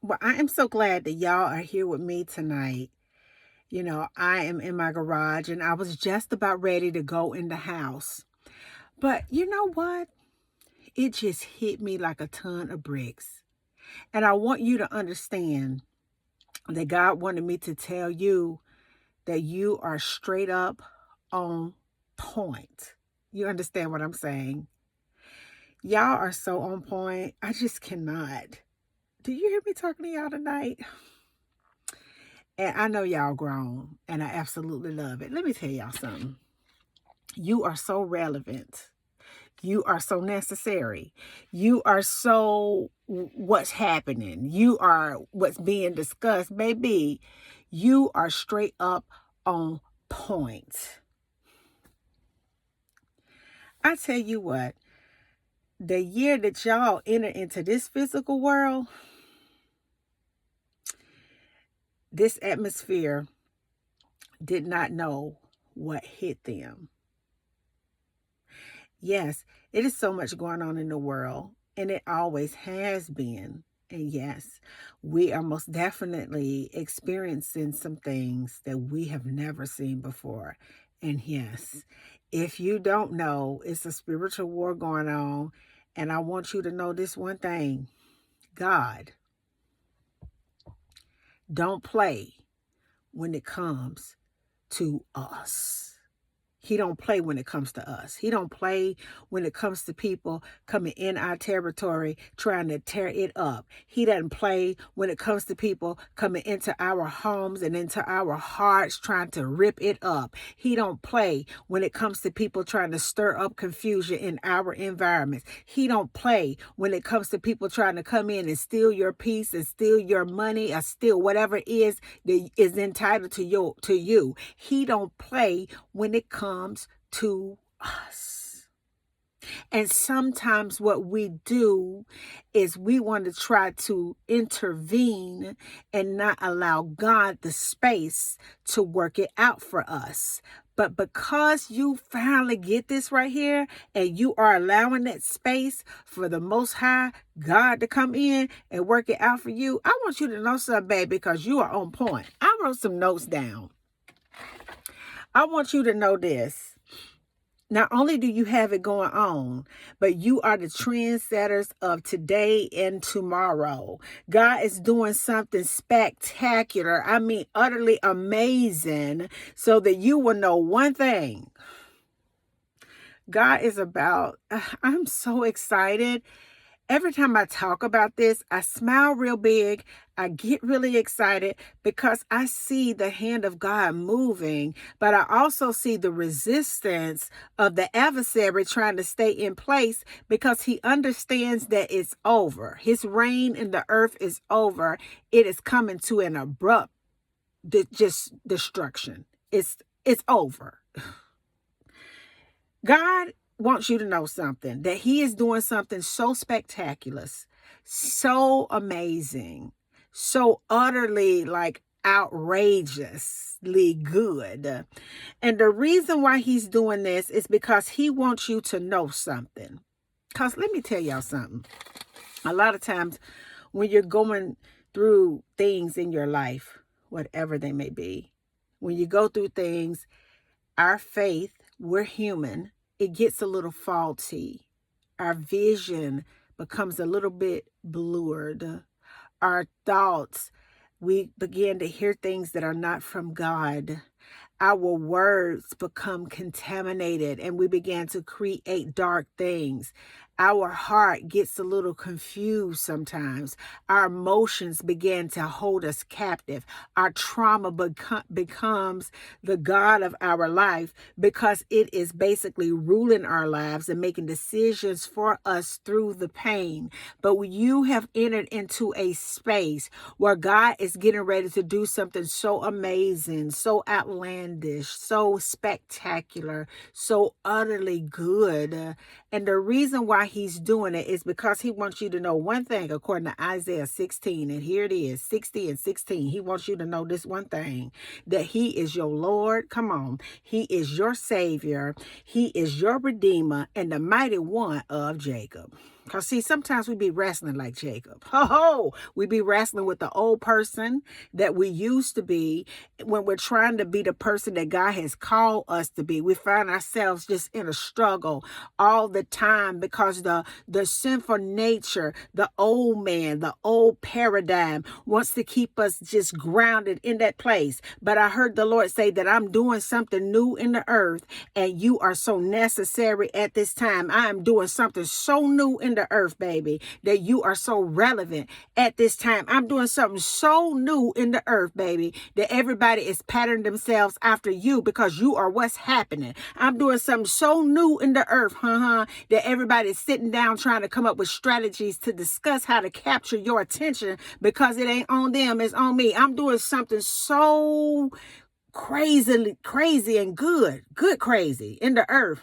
Well, I am so glad that y'all are here with me tonight. I am in my garage and I was just about ready to go in the house. But you know what? It just hit me like a ton of bricks. And I want you to understand that God wanted me to tell you that you are straight up on point. You understand what I'm saying? Y'all are so on point. I just cannot. Do you hear me talking to y'all tonight? And I know y'all grown, and I absolutely love it. Let me tell y'all something. You are so relevant. You are so necessary. You are so what's happening. You are what's being discussed. Baby, you are straight up on point. I tell you what, the year that y'all enter into this physical world, this atmosphere did not know what hit them. Yes, it is so much going on in the world, and it always has been. And yes, we are most definitely experiencing some things that we have never seen before. And yes, if you don't know, it's a spiritual war going on. And I want you to know this one thing: God don't play when it comes to us. He don't play when it comes to us. He don't play when it comes to people coming in our territory trying to tear it up. He doesn't play when it comes to people coming into our homes and into our hearts trying to rip it up. He don't play when it comes to people trying to stir up confusion in our environments. He don't play when it comes to people trying to come in and steal your peace and steal your money or steal whatever it is that is entitled to you. He don't play when it comes to us. And sometimes what we do is we want to try to intervene and not allow God the space to work it out for us. But because you finally get this right here and you are allowing that space for the Most High God to come in and work it out for you, I want you to know something, baby, because you are on point. I wrote some notes down. I want you to know this. Not only do you have it going on, but you are the trendsetters of today and tomorrow. God is doing something spectacular. I mean, utterly amazing, so that you will know one thing. God is about, I'm so excited. Every time I talk about this, I smile real big. I get really excited because I see the hand of God moving, but I also see the resistance of the adversary trying to stay in place because he understands that it's over. His reign in the earth is over. It is coming to an abrupt just destruction. It's over. God wants you to know something, that he is doing something so spectacular, so amazing, so utterly outrageously good. And the reason why he's doing this is because he wants you to know something. Because let me tell y'all something. A lot of times when you're going through things in your life, whatever they may be, when you go through things, our faith, we're human, it gets a little faulty. Our vision becomes a little bit blurred. Our thoughts, we begin to hear things that are not from God. Our words become contaminated and we begin to create dark things. Our heart gets a little confused sometimes. Our emotions begin to hold us captive. Our trauma becomes the God of our life because it is basically ruling our lives and making decisions for us through the pain. But when you have entered into a space where God is getting ready to do something so amazing, so outlandish, so spectacular, so utterly good, and the reason why he's doing it is because he wants you to know one thing, according to Isaiah 16, and here it is, 60 and 16. He wants you to know this one thing, that he is your Lord. Come on. He is your Savior. He is your Redeemer and the mighty one of Jacob. Because, see, sometimes we be wrestling like Jacob. Ho! We be wrestling with the old person that we used to be when we're trying to be the person that God has called us to be. We find ourselves just in a struggle all the time because the sinful nature, the old man, the old paradigm wants to keep us just grounded in that place. But I heard the Lord say that I'm doing something new in the earth, and you are so necessary at this time. I am doing something so new in the earth, baby, that you are so relevant at this time. I'm doing something so new in the earth, baby, that everybody is patterning themselves after you because you are what's happening. I'm doing something so new in the earth, that everybody is sitting down trying to come up with strategies to discuss how to capture your attention because it ain't on them, it's on me. I'm doing something so crazy and good crazy in the earth.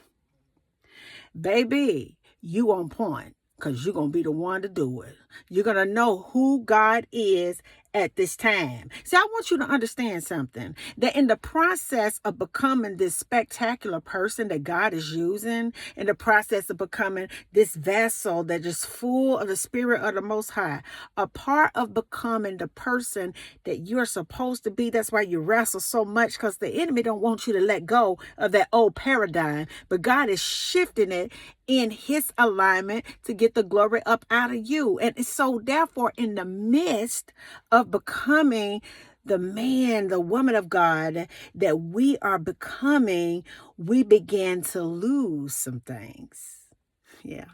Baby, you on point because you're going to be the one to do it. You're going to know who God is at this time. See, I want you to understand something, that in the process of becoming this spectacular person that God is using, in the process of becoming this vessel that is full of the Spirit of the Most High, a part of becoming the person that you're supposed to be. That's why you wrestle so much, because the enemy don't want you to let go of that old paradigm, but God is shifting it in his alignment to get the glory up out of you. And so therefore, in the midst of becoming the man, the woman of God that we are becoming, we begin to lose some things. Yeah.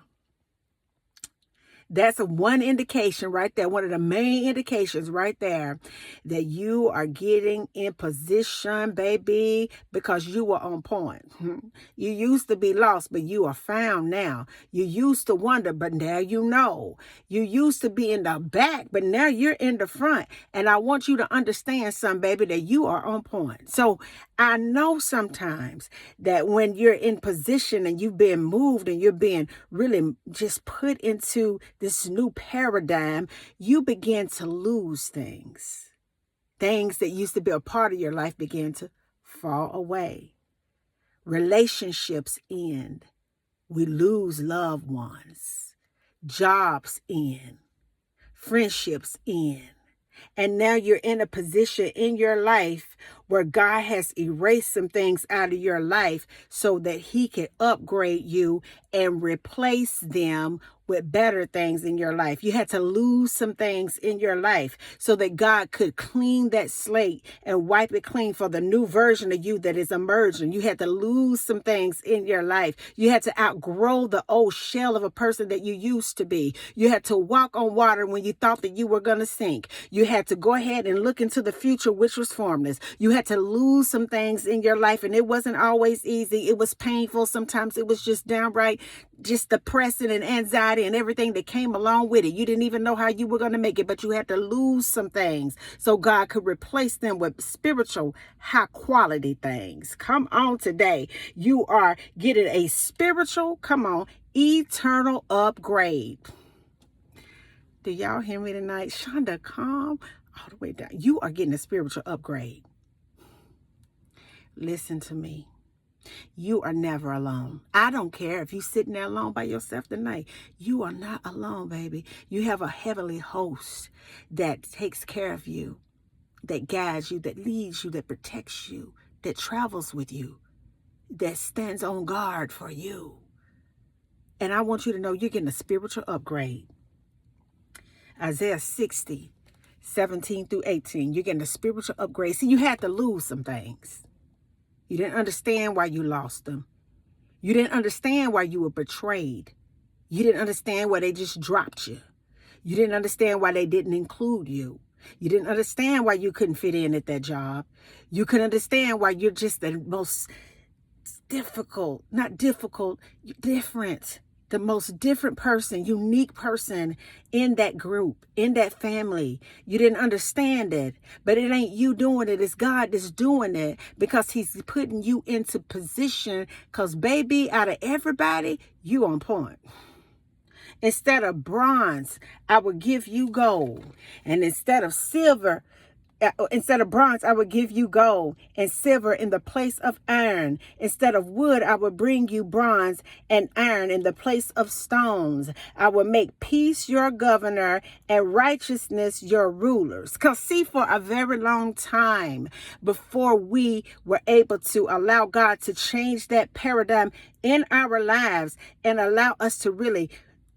That's one indication right there, one of the main indications right there, that you are getting in position, baby, because you were on point. You used to be lost, but you are found now. You used to wonder, but now you know. You used to be in the back, but now you're in the front. And I want you to understand something, baby, that you are on point. So I know sometimes that when you're in position and you've been moved and you're being really just put into this new paradigm, you begin to lose things. Things that used to be a part of your life begin to fall away. Relationships end. We lose loved ones. Jobs end. Friendships end. And now you're in a position in your life where God has erased some things out of your life so that he can upgrade you and replace them with better things in your life. You had to lose some things in your life so that God could clean that slate and wipe it clean for the new version of you that is emerging. You had to lose some things in your life. You had to outgrow the old shell of a person that you used to be. You had to walk on water when you thought that you were going to sink. You had to go ahead and look into the future, which was formless. You had to lose some things in your life, and it wasn't always easy. It was painful. Sometimes it was just downright just depressing and anxiety and everything that came along with it. You didn't even know how you were going to make it, but you had to lose some things so God could replace them with spiritual, high quality things. Come on today. You are getting a spiritual, come on, eternal upgrade. Do y'all hear me tonight? Shonda, calm all the way down. You are getting a spiritual upgrade. Listen to me. You are never alone. I don't care if you're sitting there alone by yourself tonight. You are not alone, baby. You have a heavenly host that takes care of you, that guides you, that leads you, that protects you, that travels with you, that stands on guard for you. And I want you to know you're getting a spiritual upgrade. Isaiah 60, 17 through 18. You're getting a spiritual upgrade. See, you had to lose some things. You didn't understand why you lost them. You didn't understand why you were betrayed. You didn't understand why they just dropped you. You didn't understand why they didn't include you. You didn't understand why you couldn't fit in at that job. You couldn't understand why you're just the most difficult, not difficult, different, the most different person, unique person in that group, in that family. You didn't understand it, but it ain't you doing it. It's God that's doing it because he's putting you into position because, baby, out of everybody, you on point. Instead of bronze, I will give you gold. And instead of silver, Instead of bronze, I would give you gold, and silver in the place of iron. Instead of wood, I would bring you bronze and iron in the place of stones. I would make peace your governor and righteousness your rulers. Because see, for a very long time before we were able to allow God to change that paradigm in our lives and allow us to really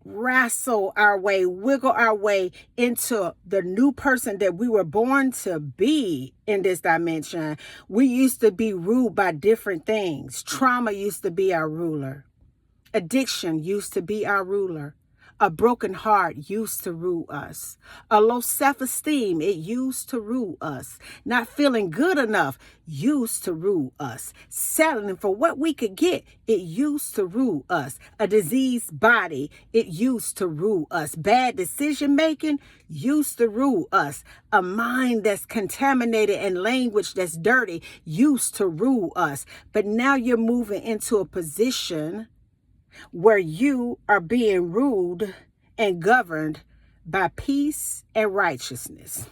wrestle our way, wiggle our way into the new person that we were born to be in this dimension, we used to be ruled by different things. Trauma used to be our ruler. Addiction used to be our ruler. A broken heart used to rule us. A low self-esteem, it used to rule us. Not feeling good enough used to rule us. Settling for what we could get, it used to rule us. A diseased body, it used to rule us. Bad decision making used to rule us. A mind that's contaminated and language that's dirty used to rule us. But now you're moving into a position where you are being ruled and governed by peace and righteousness.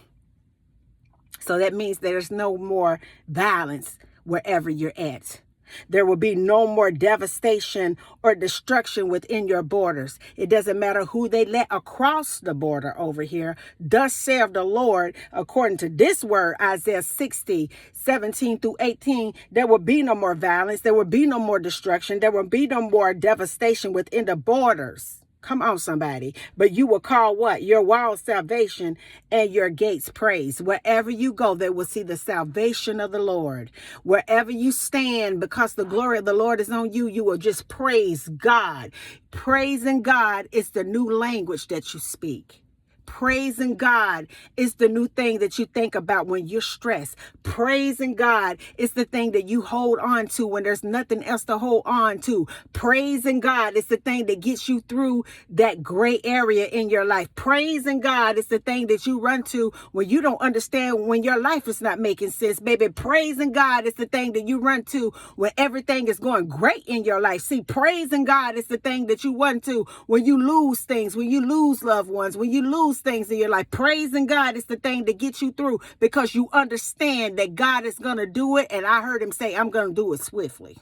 So that means there's no more violence wherever you're at. There will be no more devastation or destruction within your borders. It doesn't matter who they let across the border over here. Thus saith the Lord, according to this word, Isaiah 60:17-18, there will be no more violence. There will be no more destruction. There will be no more devastation within the borders. Come on, somebody. But you will call what? Your walls salvation and your gates praise. Wherever you go, they will see the salvation of the Lord. Wherever you stand, because the glory of the Lord is on you, you will just praise God. Praising God is the new language that you speak. Praising God is the new thing that you think about when you're stressed. Praising God is the thing that you hold on to when there's nothing else to hold on to. Praising God is the thing that gets you through that gray area in your life. Praising God is the thing that you run to when you don't understand, when your life is not making sense, baby. Praising God is the thing that you run to when everything is going great in your life. See, praising God is the thing that you run to when you lose things, when you lose loved ones, when you lose things in your life. Praising God is the thing that gets you through because you understand that God is going to do it. And I heard him say, I'm going to do it swiftly.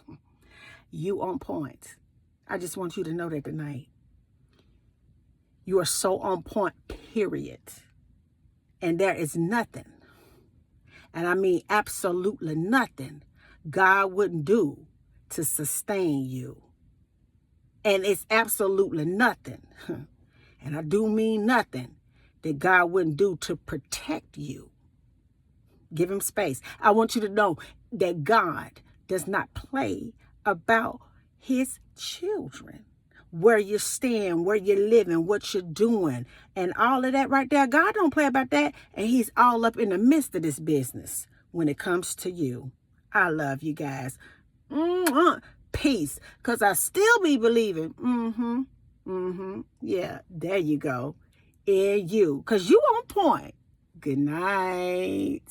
You on point. I just want you to know that tonight. You are so on point, period. And there is nothing, and I mean absolutely nothing, God wouldn't do to sustain you. And it's absolutely nothing, and I do mean nothing, that God wouldn't do to protect you. Give him space. I want you to know that God does not play about his children. Where you stand, where you're living, what you're doing, and all of that right there. God don't play about that, and he's all up in the midst of this business when it comes to you. I love you guys. Peace, because I still be believing. Yeah, there you go. In you, because you on point. Good night.